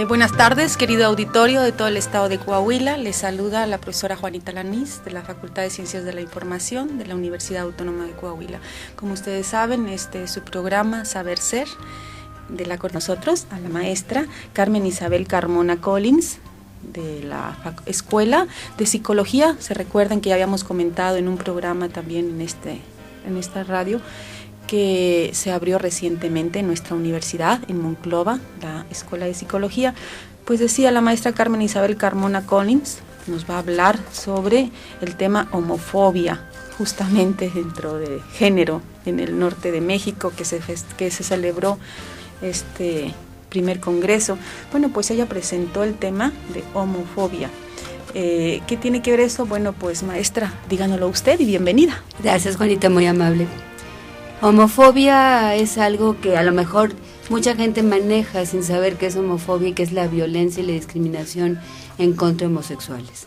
Buenas tardes, querido auditorio de todo el estado de Coahuila. Les saluda la profesora Juanita Lanís de la Facultad de Ciencias de la Información de la Universidad Autónoma de Coahuila. Como ustedes saben, este es su programa Saber Ser, con nosotros a la maestra Carmen Isabel Carmona Collins, de la Escuela de Psicología. Se recuerdan que ya habíamos comentado en un programa también en esta radio, que se abrió recientemente en nuestra universidad, en Monclova, la Escuela de Psicología. Pues decía la maestra Carmen Isabel Carmona Collins, nos va a hablar sobre el tema homofobia, justamente dentro de género, en el norte de México, que se celebró este primer congreso. Bueno, pues ella presentó el tema de homofobia. ¿Qué tiene que ver eso? Bueno, pues maestra, díganoslo usted y bienvenida. Gracias, Juanita, muy amable. Homofobia es algo que a lo mejor mucha gente maneja sin saber qué es homofobia y qué es la violencia y la discriminación en contra de homosexuales.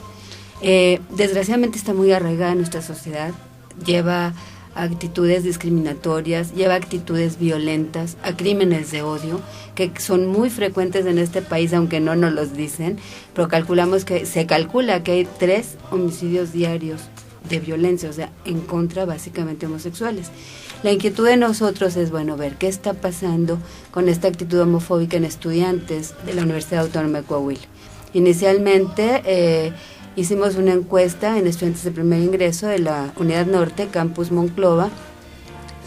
Desgraciadamente está muy arraigada en nuestra sociedad, lleva actitudes discriminatorias, lleva actitudes violentas, a crímenes de odio, que son muy frecuentes en este país, aunque no nos los dicen, pero se calcula que hay 3 homicidios diarios de violencia, o sea, en contra básicamente homosexuales. La inquietud de nosotros es, ver qué está pasando con esta actitud homofóbica en estudiantes de la Universidad Autónoma de Coahuila. Inicialmente hicimos una encuesta en estudiantes de primer ingreso de la Unidad Norte, Campus Monclova,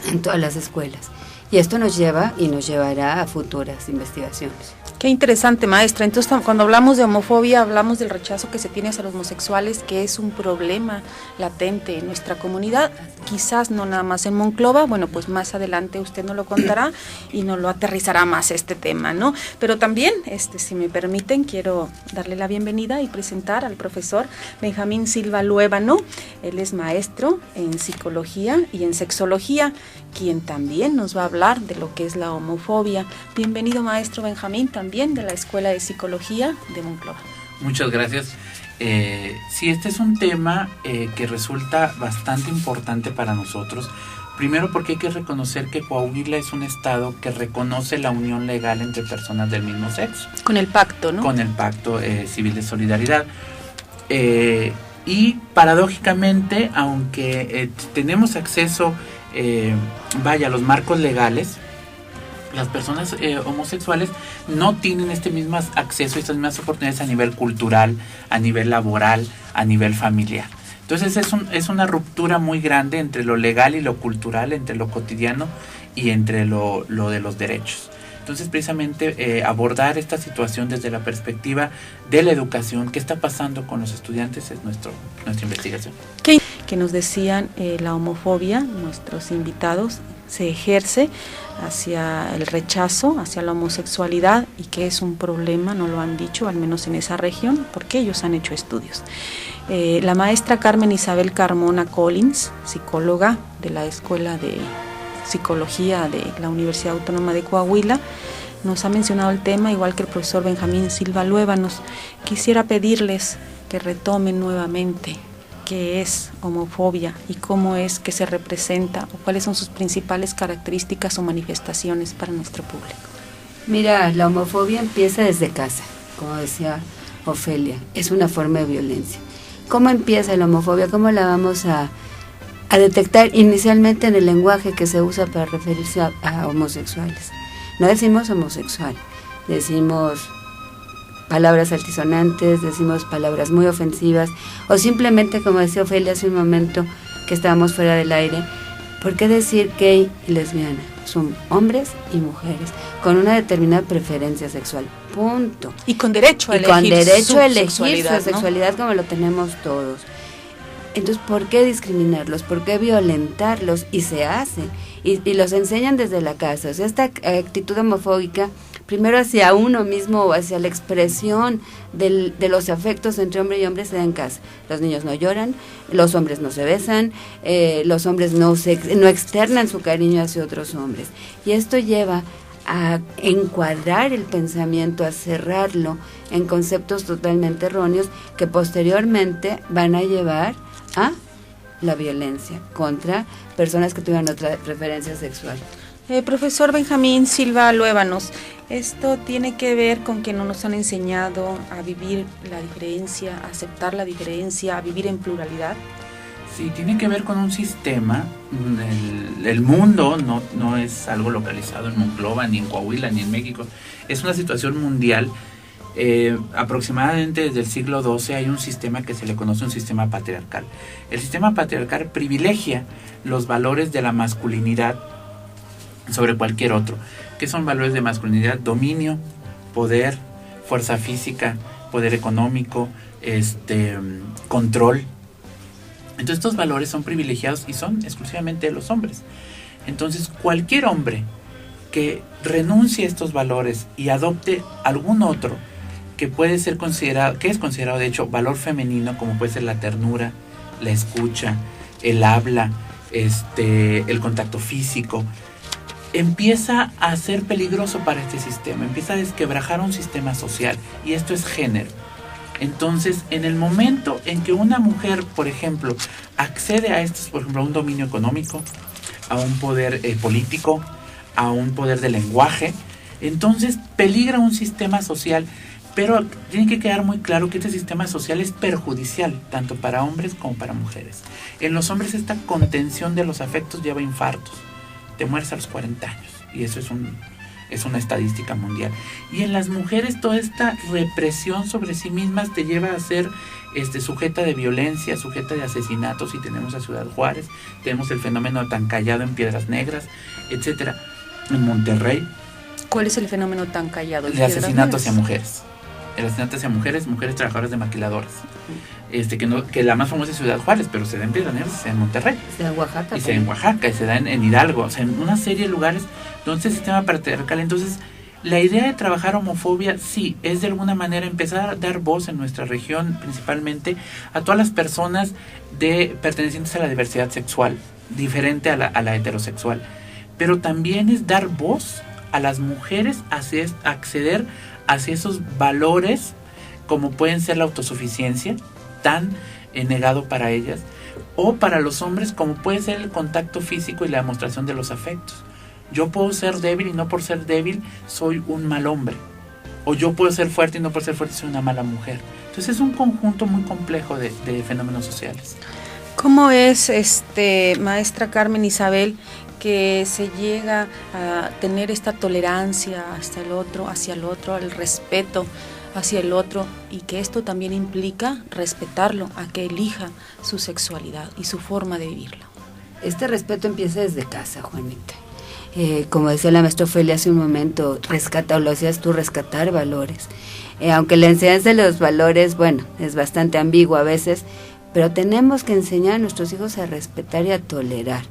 en todas las escuelas. Y esto nos lleva y nos llevará a futuras investigaciones. Qué interesante, maestra. Entonces, cuando hablamos de homofobia, hablamos del rechazo que se tiene hacia los homosexuales, que es un problema latente en nuestra comunidad, quizás no nada más en Monclova. Bueno, pues más adelante usted nos lo contará y nos lo aterrizará más este tema, ¿no? Pero también, si me permiten, quiero darle la bienvenida y presentar al profesor Benjamín Silva Luébano. Él es maestro en psicología y en sexología, quien también nos va a hablar de lo que es la homofobia. Bienvenido, maestro Benjamín, también de la Escuela de Psicología de Monclova. Muchas gracias. Sí, este es un tema que resulta bastante importante para nosotros. Primero porque hay que reconocer que Coahuila es un estado que reconoce la unión legal entre personas del mismo sexo. Con el pacto, ¿no? Con el Pacto Civil de Solidaridad. Y paradójicamente, aunque tenemos acceso a los marcos legales, las personas homosexuales no tienen este mismo acceso y estas mismas oportunidades a nivel cultural, a nivel laboral, a nivel familiar. Entonces es una ruptura muy grande entre lo legal y lo cultural, entre lo cotidiano y entre lo de los derechos. Entonces, precisamente abordar esta situación desde la perspectiva de la educación, qué está pasando con los estudiantes, es nuestra investigación. Que nos decían la homofobia, nuestros invitados, se ejerce hacia el rechazo, hacia la homosexualidad, y que es un problema, no lo han dicho, al menos en esa región, porque ellos han hecho estudios. La maestra Carmen Isabel Carmona Collins, psicóloga de la Escuela de Psicología de la Universidad Autónoma de Coahuila, nos ha mencionado el tema, igual que el profesor Benjamín Silva Luébanos. Quisiera pedirles que retomen nuevamente qué es homofobia y cómo es que se representa o cuáles son sus principales características o manifestaciones para nuestro público. Mira, la homofobia empieza desde casa, como decía Ofelia, es una forma de violencia. ¿Cómo empieza la homofobia? ¿Cómo la vamos a detectar? Inicialmente en el lenguaje que se usa para referirse a homosexuales. No decimos homosexual, decimos palabras altisonantes, decimos palabras muy ofensivas, o simplemente, como decía Ofelia hace un momento que estábamos fuera del aire, ¿por qué decir gay y lesbiana? Son hombres y mujeres con una determinada preferencia sexual, punto. Y con derecho a elegir su sexualidad, ¿no? Como lo tenemos todos. Entonces, ¿por qué discriminarlos? ¿Por qué violentarlos? Y se hace, y los enseñan desde la casa. O sea, esta actitud homofóbica, primero hacia uno mismo o hacia la expresión de los afectos entre hombre y hombre, se da en casa. Los niños no lloran, los hombres no se besan, los hombres no externan su cariño hacia otros hombres. Y esto lleva a encuadrar el pensamiento, a cerrarlo en conceptos totalmente erróneos que posteriormente van a llevar a la violencia contra personas que tuvieran otra preferencia sexual. Profesor Benjamín Silva Luébanos, esto tiene que ver con que no nos han enseñado a vivir la diferencia, a aceptar la diferencia, a vivir en pluralidad. Sí, tiene que ver con un sistema. El mundo no es algo localizado en Monclova, ni en Coahuila, ni en México. Es una situación mundial. Aproximadamente desde el siglo XII hay un sistema que se le conoce un sistema patriarcal. El sistema patriarcal privilegia los valores de la masculinidad sobre cualquier otro. ¿Qué son valores de masculinidad? Dominio, poder, fuerza física, poder económico, control. Entonces estos valores son privilegiados y son exclusivamente de los hombres. Entonces cualquier hombre que renuncie a estos valores y adopte algún otro que puede ser considerado, que es considerado de hecho valor femenino, como puede ser la ternura, la escucha, el habla, el contacto físico, empieza a ser peligroso para este sistema, empieza a desquebrajar un sistema social, y esto es género. Entonces, en el momento en que una mujer, por ejemplo, accede a estos, por ejemplo, a un dominio económico, a un poder político, a un poder de lenguaje, entonces peligra un sistema social, pero tiene que quedar muy claro que este sistema social es perjudicial, tanto para hombres como para mujeres. En los hombres esta contención de los afectos lleva a infartos, te mueres a los 40 años, y eso es una estadística mundial. Y en las mujeres toda esta represión sobre sí mismas te lleva a ser sujeta de violencia, sujeta de asesinatos, y tenemos a Ciudad Juárez, tenemos el fenómeno tan callado en Piedras Negras, etcétera, en Monterrey. ¿Cuál es el fenómeno tan callado? El asesinato hacia mujeres. El asesinato hacia mujeres trabajadoras de maquiladoras. Que la más famosa es Ciudad Juárez, pero se da en Piedras Negras, se da en Monterrey. Se da en Oaxaca. Y se da en Oaxaca, y se da en Hidalgo, o sea, en una serie de lugares donde el sistema patriarcal. Entonces, la idea de trabajar homofobia, sí, es de alguna manera empezar a dar voz en nuestra región, principalmente a todas las personas pertenecientes a la diversidad sexual, diferente a la heterosexual. Pero también es dar voz a las mujeres hacia acceder hacia esos valores, como pueden ser la autosuficiencia, tan negado para ellas, o para los hombres, como puede ser el contacto físico y la demostración de los afectos. Yo puedo ser débil y no por ser débil soy un mal hombre, o yo puedo ser fuerte y no por ser fuerte soy una mala mujer. Entonces es un conjunto muy complejo de fenómenos sociales. ¿Cómo es, maestra Carmen Isabel, que se llega a tener esta tolerancia hacia el otro, el respeto hacia el otro, y que esto también implica respetarlo, a que elija su sexualidad y su forma de vivirlo? Este respeto empieza desde casa, Juanita. Como decía la maestra Ofelia hace un momento, lo hacías tú, rescatar valores. Aunque la enseñanza de los valores, bueno, es bastante ambigua a veces, pero tenemos que enseñar a nuestros hijos a respetar y a tolerar.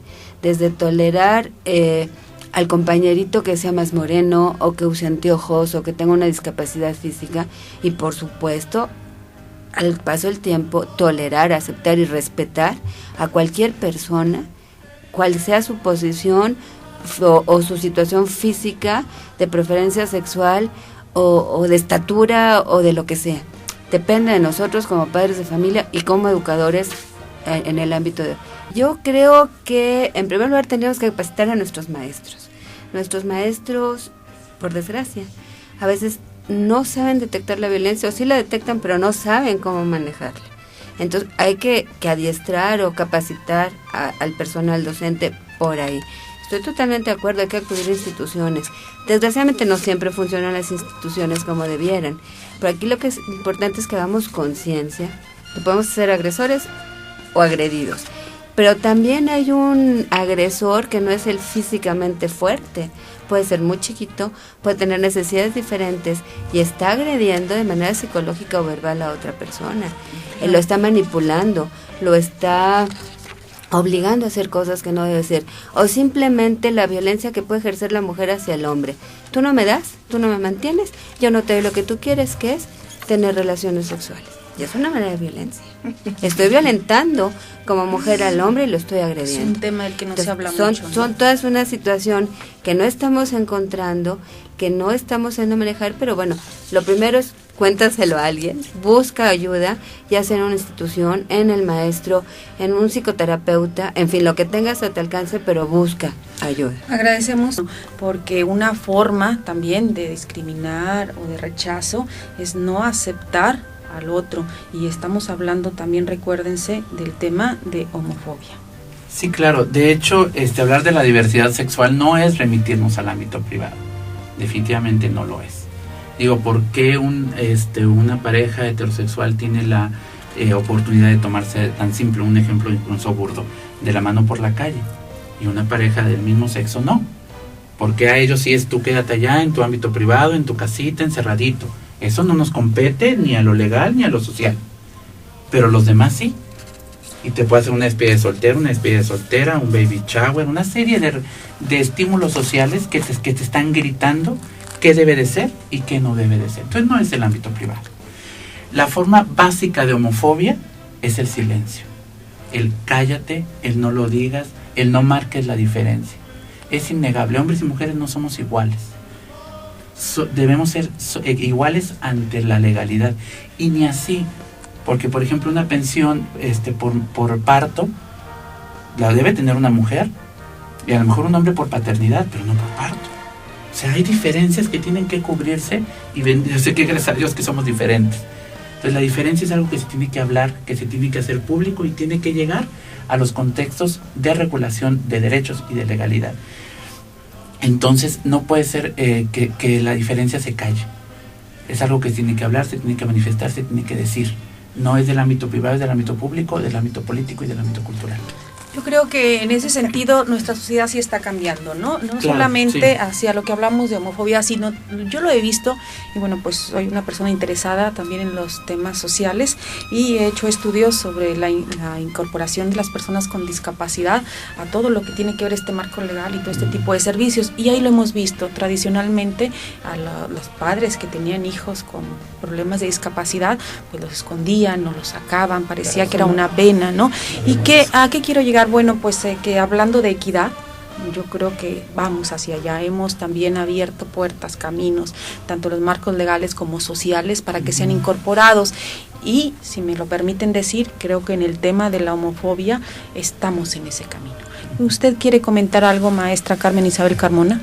Desde tolerar al compañerito que sea más moreno, o que use anteojos, o que tenga una discapacidad física, y por supuesto, al paso del tiempo, tolerar, aceptar y respetar a cualquier persona, cual sea su posición o su situación física, de preferencia sexual, o de estatura, o de lo que sea. Depende de nosotros como padres de familia y como educadores en el ámbito de... Yo creo que en primer lugar tenemos que capacitar a nuestros maestros. Nuestros maestros, por desgracia, a veces no saben detectar la violencia, o sí la detectan pero no saben cómo manejarla. Entonces hay que adiestrar o capacitar al personal docente por ahí. Estoy totalmente de acuerdo, hay que acudir a instituciones. Desgraciadamente no siempre funcionan las instituciones como debieran, pero aquí lo que es importante es que hagamos conciencia, que podemos ser agresores o agredidos. Pero también hay un agresor que no es el físicamente fuerte, puede ser muy chiquito, puede tener necesidades diferentes y está agrediendo de manera psicológica o verbal a otra persona. Él lo está manipulando, lo está obligando a hacer cosas que no debe hacer, o simplemente la violencia que puede ejercer la mujer hacia el hombre. Tú no me das, tú no me mantienes, yo no te doy lo que tú quieres, que es tener relaciones sexuales. Y es una manera de violencia. Estoy violentando como mujer al hombre y lo estoy agrediendo. Es un tema del que no se habla mucho, ¿no? Son todas una situación que no estamos encontrando, que no estamos sabiendo manejar, pero bueno, lo primero es cuéntaselo a alguien, busca ayuda, ya sea en una institución, en el maestro, en un psicoterapeuta, en fin, lo que tengas a tu alcance, pero busca ayuda. Agradecemos porque una forma también de discriminar o de rechazo es no aceptar al otro, y estamos hablando también, recuérdense, del tema de homofobia. Sí, claro. De hecho, hablar de la diversidad sexual no es remitirnos al ámbito privado. Definitivamente no lo es. Digo, ¿por qué una pareja heterosexual tiene la oportunidad de tomarse tan simple, un ejemplo incluso burdo, de la mano por la calle? Y una pareja del mismo sexo no. Porque a ellos sí es tú quédate allá en tu ámbito privado, en tu casita, encerradito. Eso no nos compete ni a lo legal ni a lo social. Pero los demás sí. Y te puede hacer una despedida de soltero, una despedida de soltera, un baby shower, una serie de estímulos sociales que te están gritando qué debe de ser y qué no debe de ser. Entonces no es el ámbito privado. La forma básica de homofobia es el silencio. El cállate, el no lo digas, el no marques la diferencia. Es innegable. Hombres y mujeres no somos iguales. Debemos ser iguales ante la legalidad. Y ni así. Porque, por ejemplo, una pensión por parto la debe tener una mujer, y a lo mejor un hombre por paternidad, pero no por parto. O sea, hay diferencias que tienen que cubrirse, y yo sé que gracias a Dios que somos diferentes. Entonces la diferencia es algo que se tiene que hablar, que se tiene que hacer público y tiene que llegar a los contextos de regulación de derechos y de legalidad. Entonces no puede ser que la diferencia se calle. Es algo que se tiene que hablar, se tiene que manifestar, se tiene que decir. No es del ámbito privado, es del ámbito público, del ámbito político y del ámbito cultural. Yo creo que en ese sentido nuestra sociedad sí está cambiando, ¿no? No claro, solamente sí. Hacia lo que hablamos de homofobia, sino yo lo he visto, y bueno, pues soy una persona interesada también en los temas sociales y he hecho estudios sobre la incorporación de las personas con discapacidad a todo lo que tiene que ver este marco legal y todo este tipo de servicios, y ahí lo hemos visto tradicionalmente a los padres que tenían hijos con problemas de discapacidad, pues los escondían o los sacaban, parecía que era una pena, ¿no? Y ¿a qué quiero llegar? Bueno, pues que hablando de equidad, yo creo que vamos hacia allá. Hemos también abierto puertas, caminos, tanto los marcos legales como sociales, para que sean incorporados. Y, si me lo permiten decir, creo que en el tema de la homofobia estamos en ese camino. ¿Usted quiere comentar algo, maestra Carmen Isabel Carmona?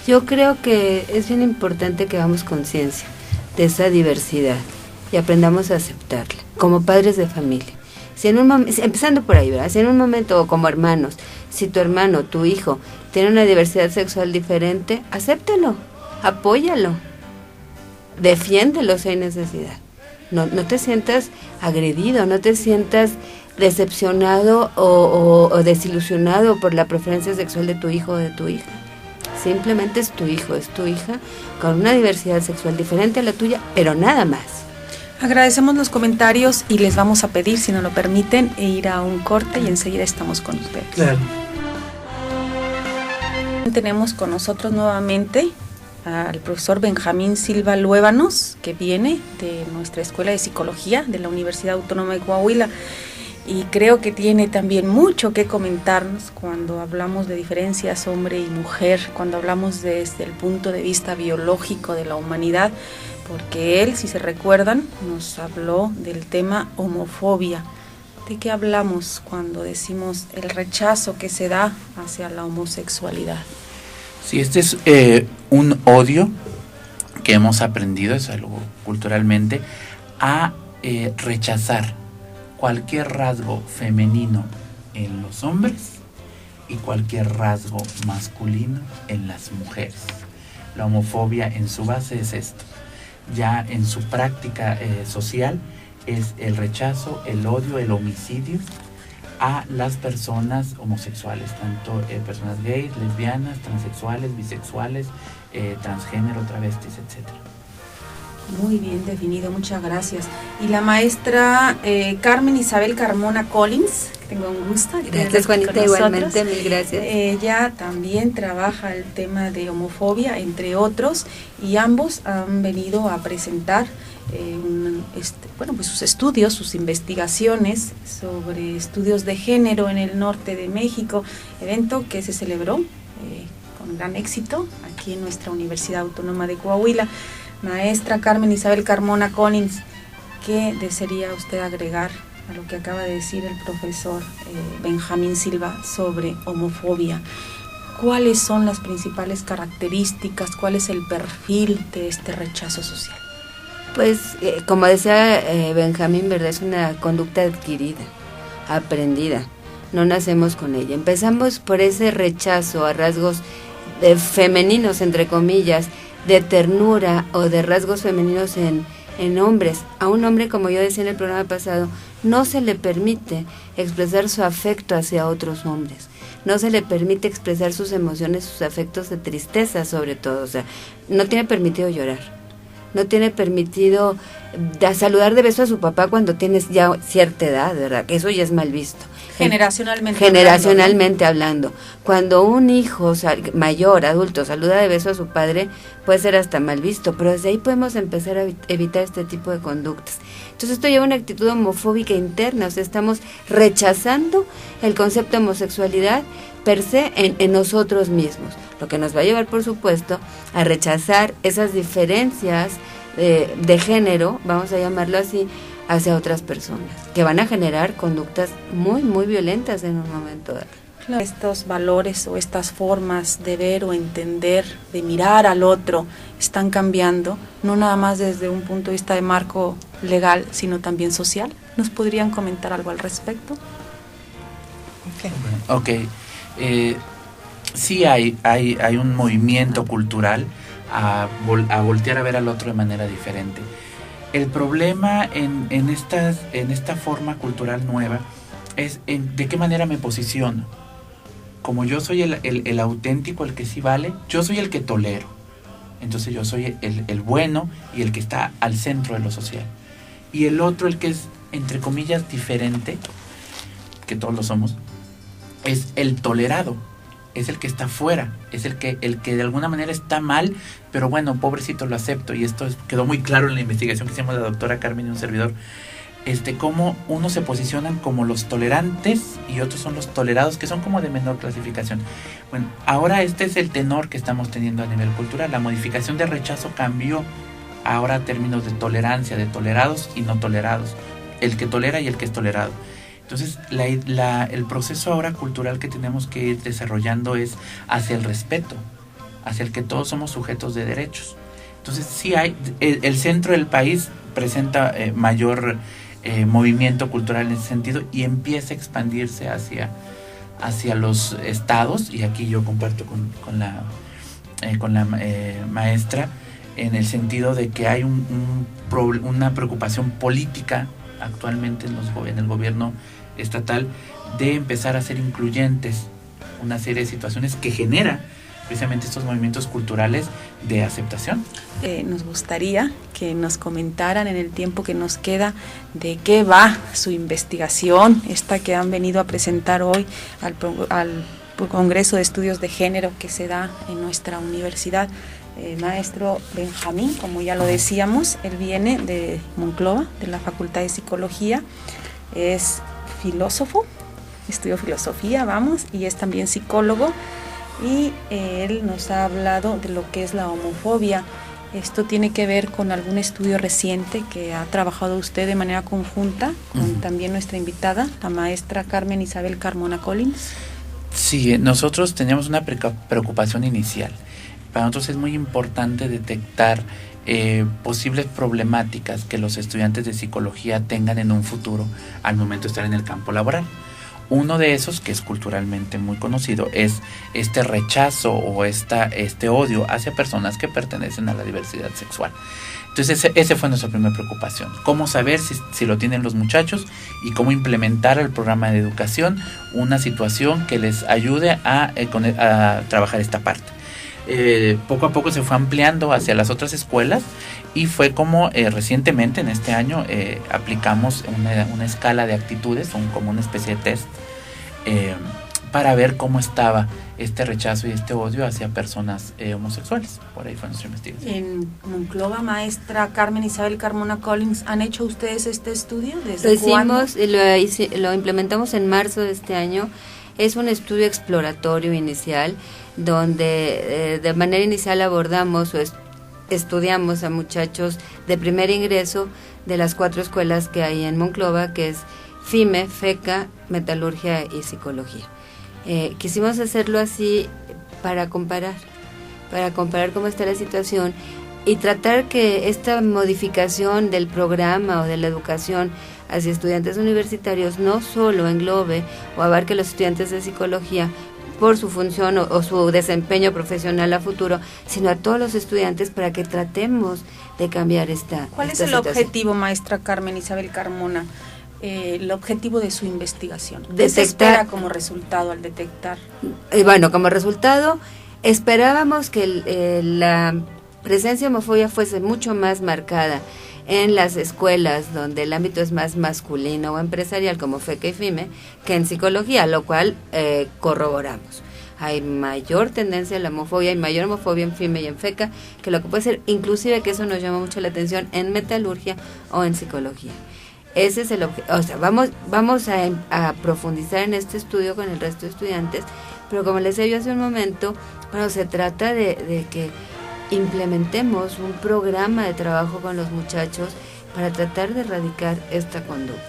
Yo creo que es bien importante que hagamos conciencia de esa diversidad y aprendamos a aceptarla, como padres de familia. Si en un momento, empezando por ahí, ¿verdad? Si en un momento, o como hermanos, si tu hermano, tu hijo, tiene una diversidad sexual diferente, acéptalo, apóyalo, defiéndelo si hay necesidad. No te sientas agredido, no te sientas decepcionado o desilusionado por la preferencia sexual de tu hijo o de tu hija. Simplemente es tu hijo, es tu hija, con una diversidad sexual diferente a la tuya, pero nada más. Agradecemos los comentarios y les vamos a pedir, si nos lo permiten, ir a un corte y enseguida estamos con ustedes. Claro. Tenemos con nosotros nuevamente al profesor Benjamín Silva Luébanos, que viene de nuestra Escuela de Psicología de la Universidad Autónoma de Coahuila, y creo que tiene también mucho que comentarnos cuando hablamos de diferencias hombre y mujer, cuando hablamos desde el punto de vista biológico de la humanidad, porque él, si se recuerdan, nos habló del tema homofobia. ¿De qué hablamos cuando decimos el rechazo que se da hacia la homosexualidad? Sí, este es un odio que hemos aprendido, es algo culturalmente, a rechazar cualquier rasgo femenino en los hombres y cualquier rasgo masculino en las mujeres. La homofobia en su base es esto. Ya en su práctica social es el rechazo, el odio, el homicidio a las personas homosexuales, tanto personas gays, lesbianas, transexuales, bisexuales, transgénero, travestis, etc. Muy bien definido, muchas gracias. Y la maestra Carmen Isabel Carmona Collins, que tengo un gusto. Gracias, Juanita, igualmente, mil gracias. Ella también trabaja el tema de homofobia, entre otros, y ambos han venido a presentar pues sus estudios, sus investigaciones sobre estudios de género en el norte de México, evento que se celebró con gran éxito aquí en nuestra Universidad Autónoma de Coahuila. Maestra Carmen Isabel Carmona Collins, ¿qué desearía usted agregar a lo que acaba de decir el profesor Benjamín Silva sobre homofobia? ¿Cuáles son las principales características? ¿Cuál es el perfil de este rechazo social? Pues, como decía Benjamín, ¿verdad? Es una conducta adquirida, aprendida. No nacemos con ella. Empezamos por ese rechazo a rasgos femeninos, entre comillas, de ternura o de rasgos femeninos en hombres. A un hombre, como yo decía en el programa pasado, no se le permite expresar su afecto hacia otros hombres. No se le permite expresar sus emociones, sus afectos de tristeza sobre todo. O sea, no tiene permitido llorar. No tiene permitido saludar de beso a su papá cuando tienes ya cierta edad, ¿verdad? Que eso ya es mal visto. Generacionalmente hablando. Cuando un hijo mayor, adulto, saluda de beso a su padre, puede ser hasta mal visto, pero desde ahí podemos empezar a evitar este tipo de conductas. Entonces esto lleva a una actitud homofóbica interna, o sea, estamos rechazando el concepto de homosexualidad per se en nosotros mismos, lo que nos va a llevar, por supuesto, a rechazar esas diferencias de género, vamos a llamarlo así, hacia otras personas, que van a generar conductas muy, muy violentas en un momento dado. Claro. Estos valores o estas formas de ver o entender, de mirar al otro, están cambiando, no nada más desde un punto de vista de marco legal, sino también social. ¿Nos podrían comentar algo al respecto? Ok. Sí hay un movimiento cultural a voltear a ver al otro de manera diferente. El problema en esta forma cultural nueva es de qué manera me posiciono. Como yo soy el auténtico, el que sí vale, yo soy el que tolero. Entonces yo soy el bueno y el que está al centro de lo social. Y el otro, el que es, entre comillas, diferente, que todos lo somos, es el tolerado. Es el que está fuera, es el que de alguna manera está mal, pero bueno, pobrecito, lo acepto. Y esto quedó muy claro en la investigación que hicimos la doctora Carmen y un servidor. Cómo unos se posicionan como los tolerantes y otros son los tolerados, que son como de menor clasificación. Bueno, ahora este es el tenor que estamos teniendo a nivel cultural. La modificación de rechazo cambió ahora a términos de tolerancia, de tolerados y no tolerados. El que tolera y el que es tolerado. Entonces, el proceso ahora cultural que tenemos que ir desarrollando es hacia el respeto, hacia el que todos somos sujetos de derechos. Entonces, sí el centro del país presenta mayor movimiento cultural en ese sentido y empieza a expandirse hacia los estados, y aquí yo comparto con la maestra, en el sentido de que hay una preocupación política actualmente en el gobierno estatal de empezar a ser incluyentes una serie de situaciones que genera precisamente estos movimientos culturales de aceptación. Nos gustaría que nos comentaran en el tiempo que nos queda de qué va su investigación, esta que han venido a presentar hoy al Congreso de Estudios de Género que se da en nuestra universidad. Maestro Benjamín, como ya lo decíamos, él viene de Monclova, de la Facultad de Psicología, es filósofo, estudió filosofía, y es también psicólogo, y él nos ha hablado de lo que es la homofobia. Esto tiene que ver con algún estudio reciente que ha trabajado usted de manera conjunta con también nuestra invitada, la maestra Carmen Isabel Carmona Collins. Sí, nosotros teníamos una preocupación inicial. Para nosotros es muy importante detectar posibles problemáticas que los estudiantes de psicología tengan en un futuro al momento de estar en el campo laboral. Uno de esos, que es culturalmente muy conocido, es este rechazo o este odio hacia personas que pertenecen a la diversidad sexual. Entonces esa fue nuestra primera preocupación. Cómo saber si lo tienen los muchachos y cómo implementar el programa de educación una situación que les ayude a trabajar esta parte. Poco a poco se fue ampliando hacia las otras escuelas y fue como recientemente en este año aplicamos una escala de actitudes, como una especie de test para ver cómo estaba este rechazo y este odio hacia personas homosexuales. Por ahí fue nuestra investigación. En Monclova, maestra Carmen Isabel Carmona Collins, ¿han hecho ustedes este estudio? ¿Desde cuándo? Lo implementamos en marzo de este año. Es un estudio exploratorio inicial donde de manera inicial abordamos estudiamos a muchachos de primer ingreso de las 4 escuelas que hay en Monclova, que es FIME, FECA, Metalurgia y Psicología. Quisimos hacerlo así para comparar cómo está la situación y tratar que esta modificación del programa o de la educación hacia estudiantes universitarios no solo englobe o abarque a los estudiantes de psicología por su función o su desempeño profesional a futuro, sino a todos los estudiantes para que tratemos de cambiar esta ¿Cuál es el objetivo, maestra Carmen Isabel Carmona? El objetivo de su investigación. ¿Qué se espera como resultado al detectar? Bueno, como resultado, esperábamos que la presencia de homofobia fuese mucho más marcada en las escuelas donde el ámbito es más masculino o empresarial, como FECA y FIME, que en psicología, lo cual corroboramos. Hay mayor tendencia a la homofobia, hay mayor homofobia en FIME y en FECA, que lo que puede ser, inclusive que eso nos llama mucho la atención en metalurgia o en psicología. Ese es el objetivo. O sea, vamos a profundizar en este estudio con el resto de estudiantes, pero como les decía yo hace un momento, bueno, se trata de que implementemos un programa de trabajo con los muchachos para tratar de erradicar esta conducta.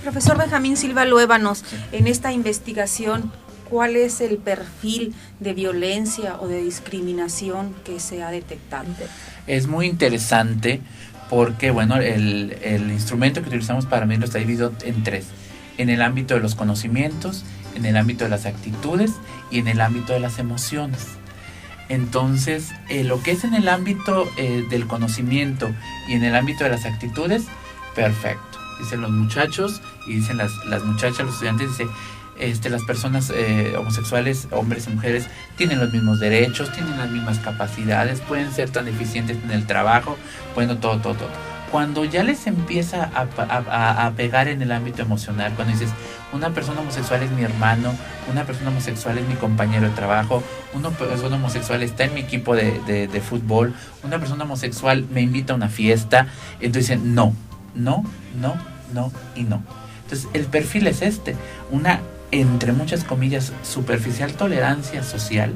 Profesor Benjamín Silva Luébanos, en esta investigación, ¿cuál es el perfil de violencia o de discriminación que se ha detectado? Es muy interesante porque, bueno, el instrumento que utilizamos para medirlo está dividido en 3. En el ámbito de los conocimientos, en el ámbito de las actitudes y en el ámbito de las emociones. Entonces, lo que es en el ámbito del conocimiento y en el ámbito de las actitudes, perfecto. Dicen los muchachos y dicen las muchachas, los estudiantes, dice, las personas homosexuales, hombres y mujeres, tienen los mismos derechos, tienen las mismas capacidades, pueden ser tan eficientes en el trabajo, bueno, todo. Cuando ya les empieza a pegar en el ámbito emocional, cuando dices, una persona homosexual es mi hermano, una persona homosexual es mi compañero de trabajo, una persona homosexual está en mi equipo de fútbol, una persona homosexual me invita a una fiesta, entonces dicen no y no. Entonces el perfil es una, entre muchas comillas, superficial tolerancia social,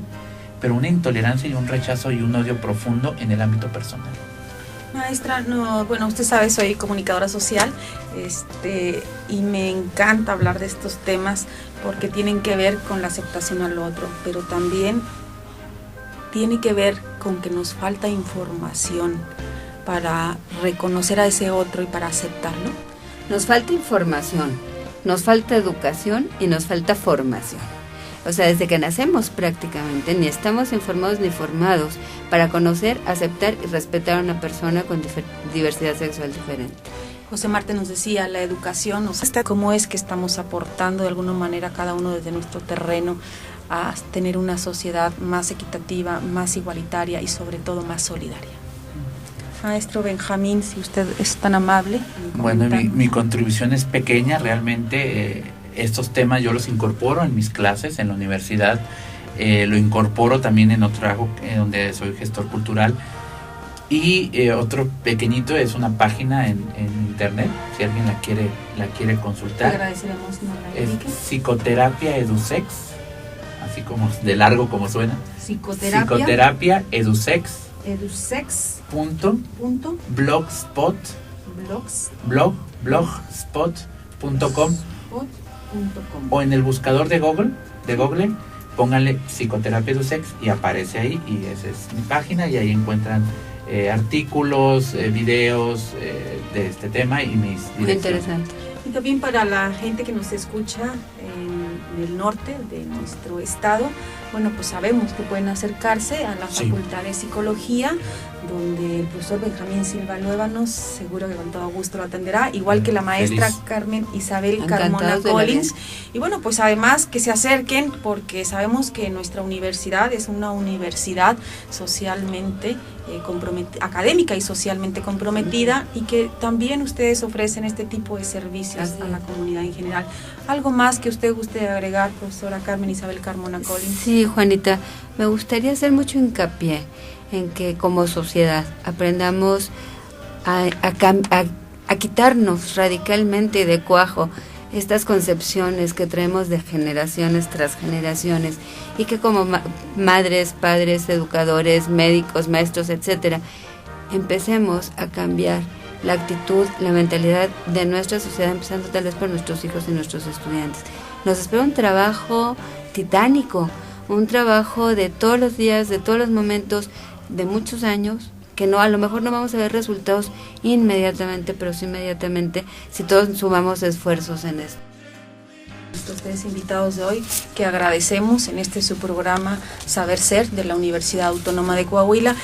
pero una intolerancia y un rechazo y un odio profundo en el ámbito personal. Maestra, bueno, usted sabe, soy comunicadora social, y me encanta hablar de estos temas porque tienen que ver con la aceptación al otro, pero también tiene que ver con que nos falta información para reconocer a ese otro y para aceptarlo. Nos falta información, nos falta educación y nos falta formación. O sea, desde que nacemos prácticamente ni estamos informados ni formados para conocer, aceptar y respetar a una persona con diversidad sexual diferente. José Marte nos decía, la educación, cómo es que estamos aportando de alguna manera cada uno desde nuestro terreno a tener una sociedad más equitativa, más igualitaria y sobre todo más solidaria. Maestro Benjamín, si usted es tan amable. Bueno, mi contribución es pequeña, realmente. Estos temas yo los incorporo en mis clases en la universidad, lo incorporo también en otro trabajo donde soy gestor cultural, y otro pequeñito es una página en internet, si alguien la quiere consultar. Te agradeceremos. Es Psicoterapia Edusex, así como de largo como suena. Psicoterapia Edusex. Blogspot.com o en el buscador de Google, pónganle Psicoterapia Edusex y aparece ahí, y esa es mi página, y ahí encuentran artículos, videos de este tema y mis direcciones. Muy interesante. Y también para la gente que nos escucha en el norte de nuestro estado, bueno, pues sabemos que pueden acercarse a la Facultad de Psicología, donde el profesor Benjamín Silva Luébanos seguro que con todo gusto lo atenderá, igual que la maestra Carmen Isabel Carmona Collins. Y bueno, pues además que se acerquen, porque sabemos que nuestra universidad es una universidad socialmente académica y socialmente comprometida, y que también ustedes ofrecen este tipo de servicios a la comunidad en general. ¿Algo más que usted guste agregar, profesora Carmen Isabel Carmona Collins? Sí, Juanita, me gustaría hacer mucho hincapié en que como sociedad aprendamos a quitarnos radicalmente de cuajo estas concepciones que traemos de generaciones tras generaciones, y que como madres, padres, educadores, médicos, maestros, etcétera, empecemos a cambiar la actitud, la mentalidad de nuestra sociedad, empezando tal vez por nuestros hijos y nuestros estudiantes. Nos espera un trabajo titánico, un trabajo de todos los días, de todos los momentos, de muchos años, que no, a lo mejor no vamos a ver resultados inmediatamente, pero sí inmediatamente si todos sumamos esfuerzos en esto. Estos tres invitados de hoy que agradecemos en este su programa Saber Ser de la Universidad Autónoma de Coahuila.